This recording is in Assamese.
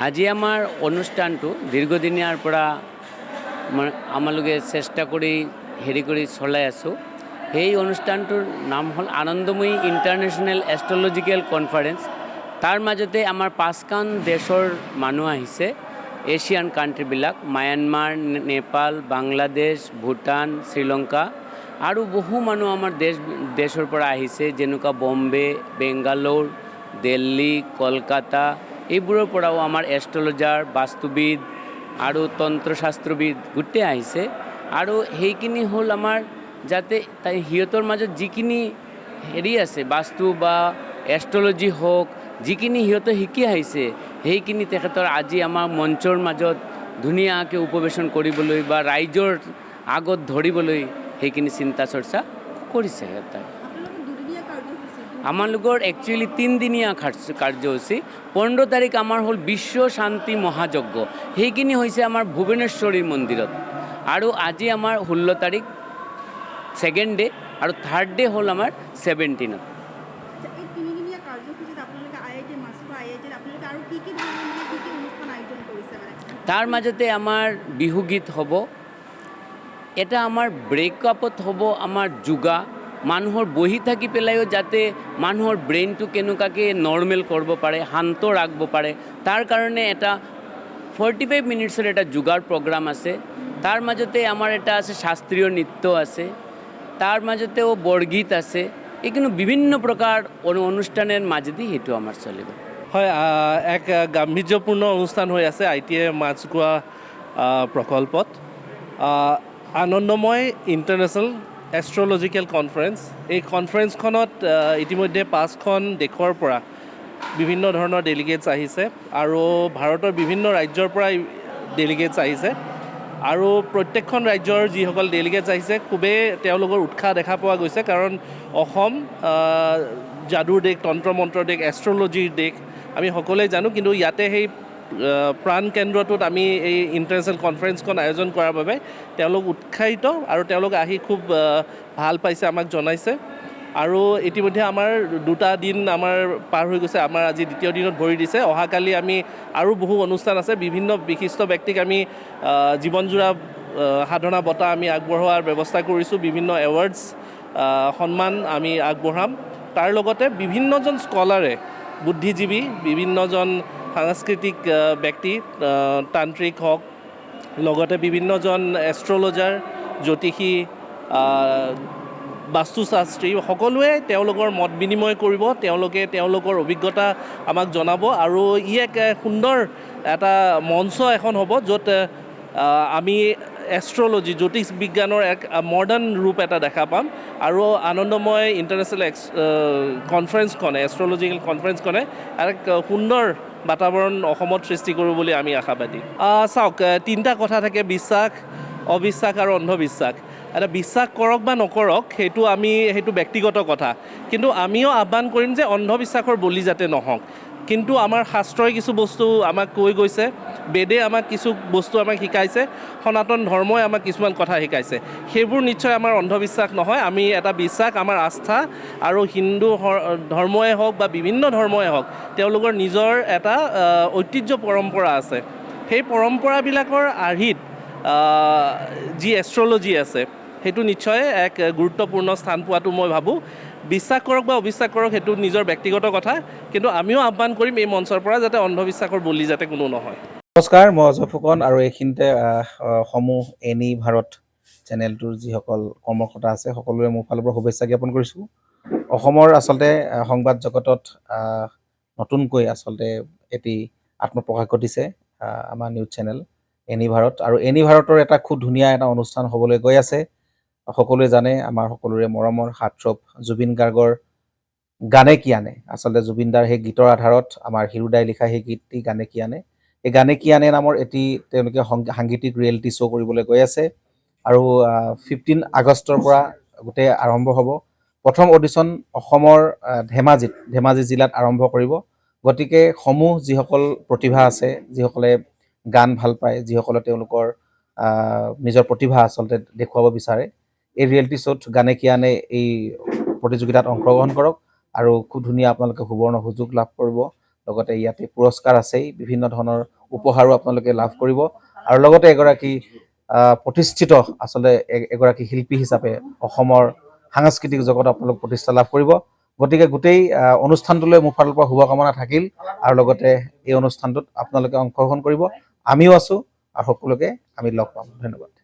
আজি আমাৰ অনুষ্ঠানটো দীৰ্ঘদিনীয়াৰ পৰা আমালোকে চেষ্টা কৰি চলাই আছোঁ। সেই অনুষ্ঠানটোৰ নাম হ'ল আনন্দময়ী ইণ্টাৰনেশ্যনেল এষ্ট্ৰলজিকেল কনফাৰেঞ্চ। তাৰ মাজতে আমাৰ 5খন দেশৰ মানুহ আহিছে, এছিয়ান কাণ্ট্ৰিবিলাক, ম্যানমাৰ, নেপাল, বাংলাদেশ, ভূটান, শ্ৰীলংকা আৰু বহু মানুহ আমাৰ দেশৰ পৰা আহিছে, যেনেকুৱা বম্বে, বেংগালোৰ, দিল্লী, কলকাতা, এইবোৰৰ পৰাও আমাৰ এষ্ট্ৰলজাৰ, বাস্তুবিদ আৰু তন্ত্ৰশাস্ত্ৰবিদ গোটেই আহিছে। আৰু সেইখিনি হ'ল আমাৰ যাতে সিহঁতৰ মাজত যিখিনি আছে, বাস্তু বা এষ্ট্ৰলজি হওক, যিখিনি সিহঁতে শিকি আহিছে, সেইখিনি তেখেতৰ আজি আমাৰ মঞ্চৰ মাজত ধুনীয়াকৈ উপৱেশন কৰিবলৈ বা ৰাইজৰ আগত ধৰিবলৈ সেইখিনি চিন্তা চৰ্চা কৰিছে সিহঁতে। আমালোকৰ একচুৱেলি 3দিনীয়া কাৰ্যসূচী। 15 তাৰিখ আমাৰ হ'ল বিশ্ব শান্তি মহাযজ্ঞ, সেইখিনি হৈছে আমাৰ ভুৱনেশ্বৰী মন্দিৰত। আৰু আজি আমাৰ 16 তাৰিখ ছেকেণ্ড ডে, আৰু থাৰ্ড ডে হ'ল আমাৰ 17ত। তাৰ মাজতে আমাৰ বিহু গীত হ'ব, এটা আমাৰ ব্ৰেকআপত হ'ব আমাৰ যোগা, মানুহৰ বহি থাকি পেলাইও যাতে মানুহৰ ব্ৰেইনটো কেনেকুৱাকৈ নৰ্মেল কৰিব পাৰে, শান্ত ৰাখিব পাৰে, তাৰ কাৰণে এটা 45 মিনিটছৰ এটা যোগাৰ প্ৰগ্ৰাম আছে। তাৰ মাজতে আমাৰ এটা আছে শাস্ত্ৰীয় নৃত্য আছে, তাৰ মাজতেও বৰগীত আছে। এইখিনি বিভিন্ন প্ৰকাৰ অনুষ্ঠানৰ মাজেদি সেইটো আমাৰ চলিব। হয়, এক গাম্ভীৰ্যপূৰ্ণ অনুষ্ঠান হৈ আছে ITA মাছখোৱা প্ৰকল্পত। আনন্দময় ইণ্টাৰনেশ্যনেল এষ্ট্ৰলজিকেল কনফাৰেঞ্চ। এই কনফাৰেঞ্চখনত ইতিমধ্যে 5খন দেশৰ পৰা বিভিন্ন ধৰণৰ ডেলিগেটছ আহিছে আৰু ভাৰতৰ বিভিন্ন ৰাজ্যৰ পৰা ডেলিগেটছ আহিছে। আৰু প্ৰত্যেকখন ৰাজ্যৰ যিসকল ডেলিগেটছ আহিছে, খুবেই তেওঁলোকৰ উৎসাহ দেখা পোৱা গৈছে, কাৰণ অসম যাদুৰ দেশ, তন্ত্ৰ মন্ত্ৰৰ দেশ, এষ্ট্ৰলজিৰ দেশ আমি সকলোৱে জানো। কিন্তু ইয়াতে সেই প্ৰাণ কেন্দ্ৰটোত আমি এই ইণ্টাৰনেশ্যনেল কনফাৰেঞ্চখন আয়োজন কৰাৰ বাবে তেওঁলোক উৎসাহিত আৰু তেওঁলোক আহি খুব ভাল পাইছে, আমাক জনাইছে। আৰু ইতিমধ্যে আমাৰ 2টা দিন আমাৰ পাৰ হৈ গৈছে, আমাৰ আজি 2য় দিনত ভৰি দিছে। অহাকালি আমি আৰু বহু অনুষ্ঠান আছে, বিভিন্ন বিশিষ্ট ব্যক্তিক আমি জীৱনজোৰা সাধনা বঁটা আমি আগবঢ়োৱাৰ ব্যৱস্থা কৰিছোঁ, বিভিন্ন এৱাৰ্ডছ সন্মান আমি আগবঢ়াম। তাৰ লগতে বিভিন্নজন স্কলাৰে, বুদ্ধিজীৱী, বিভিন্নজন সাংস্কৃতিক ব্যক্তি, তান্ত্ৰিক হওক, লগতে বিভিন্নজন এষ্ট্ৰলজাৰ, জ্যোতিষী, বাস্তুশাস্ত্ৰী, সকলোৱে তেওঁলোকৰ মত বিনিময় কৰিব। তেওঁলোকে তেওঁলোকৰ অভিজ্ঞতা আমাক জনাব আৰু ই এক সুন্দৰ এটা মঞ্চ এখন হ'ব, য'ত আমি এষ্ট্ৰলজি, জ্যোতিষ বিজ্ঞানৰ এক মডাৰ্ণ ৰূপ এটা দেখা পাম। আৰু আনন্দময় ইণ্টাৰনেশ্যনেল কনফাৰেঞ্চখনে, এষ্ট্ৰলজিকেল কনফাৰেঞ্চখনে এক সুন্দৰ বাতাবৰণ অসমত সৃষ্টি কৰিব বুলি আমি আশাবাদী। চাওক, 3টা কথা থাকে: বিশ্বাস, অবিশ্বাস আৰু অন্ধবিশ্বাস। এটা বিশ্বাস কৰক বা নকৰক, সেইটো ব্যক্তিগত কথা, কিন্তু আমিও আহ্বান কৰিম যে অন্ধবিশ্বাসৰ বলি যাতে নহওক। কিন্তু আমাৰ শাস্ত্ৰই কিছু বস্তু আমাক কৈ গৈছে, বেদে আমাক কিছু বস্তু আমাক শিকাইছে, সনাতন ধৰ্মই আমাক কিছুমান কথা শিকাইছে। সেইবোৰ নিশ্চয় আমাৰ অন্ধবিশ্বাস নহয়। আমি এটা বিশ্বাস, আমাৰ আস্থা, আৰু হিন্দু ধৰ্মই হওক বা বিভিন্ন ধৰ্মই হওক, তেওঁলোকৰ নিজৰ এটা ঐতিহ্য পৰম্পৰা আছে। সেই পৰম্পৰাবিলাকৰ আৰ্হিত যি এষ্ট্ৰলজি আছে, সেইটো নিশ্চয় এক গুৰুত্বপূৰ্ণ স্থান পোৱাটো মই ভাবোঁ। বিশ্বাস কৰক বা অবিশ্বাস কৰক, সেইটো নিজৰ ব্যক্তিগত কথা, কিন্তু আমিও আহ্বান কৰিম এই মঞ্চৰ পৰা যাতে অন্ধবিশ্বাসৰ বলি যাতে কোনো নহয়। নমস্কাৰ, মই অজয় ফুকন, আৰু এইখিনিতে সমূহ এনি ভাৰত চেনেলটোৰ যিসকল কৰ্মকৰ্তা আছে, সকলোৰে মোৰ ফালৰ পৰা শুভেচ্ছা জ্ঞাপন কৰিছোঁ। অসমৰ আচলতে সংবাদ জগতত নতুনকৈ আচলতে এটি আত্মপ্ৰকাশ ঘটিছে আমাৰ নিউজ চেনেল এনি ভাৰত, আৰু এনি ভাৰতৰ এটা খুব ধুনীয়া এটা অনুষ্ঠান হ'বলৈ গৈ আছে। সকলোৱে জানে, আমাৰ সকলোৰে মৰমৰ হাৰ্টথ্ৰব জুবিন গাৰ্গৰ গানে কি আনে, আচলতে জুবিনদাৰ সেই গীতৰ আধাৰত আমাৰ হিৰুদাই লিখা সেই গীতটি গানে কি আনে, এই গানে কি আনে নামৰ এটি তেওঁলোকে সাংগীতিক ৰিয়েলিটি শ্ব' কৰিবলৈ গৈ আছে। আৰু 15 আগষ্টৰ পৰা গোটেই আৰম্ভ হ'ব। প্ৰথম অডিশ্যন অসমৰ ধেমাজি জিলাত আৰম্ভ কৰিব। গতিকে যিসকল প্ৰতিভা আছে, যিসকলে গান ভাল পায়, যিসকলে তেওঁলোকৰ নিজৰ প্ৰতিভা আচলতে দেখুৱাব বিচাৰে, এই ৰিয়েলিটি শ্ব'ত গানে কি আনে এই প্ৰতিযোগিতাত অংশগ্ৰহণ কৰক, আৰু খুব ধুনীয়া আপোনালোকে সুবৰ্ণ সুযোগ লাভ কৰিব। লগতে ইয়াতে পুৰস্কাৰ আছেই, বিভিন্ন ধৰণৰ উপহাৰো আপোনালোকে লাভ কৰিব আৰু লগতে এগৰাকী প্ৰতিষ্ঠিত আচলতে এগৰাকী শিল্পী হিচাপে অসমৰ সাংস্কৃতিক জগতত আপোনালোক প্ৰতিষ্ঠা লাভ কৰিব। গতিকে গোটেই অনুষ্ঠানটোলৈ মোৰ ফালৰ পৰা শুভকামনা থাকিল আৰু লগতে এই অনুষ্ঠানটোত আপোনালোকে অংশগ্ৰহণ কৰিব, আমিও আছোঁ আৰু সকলোকে আমি লগ পাম। ধন্যবাদ।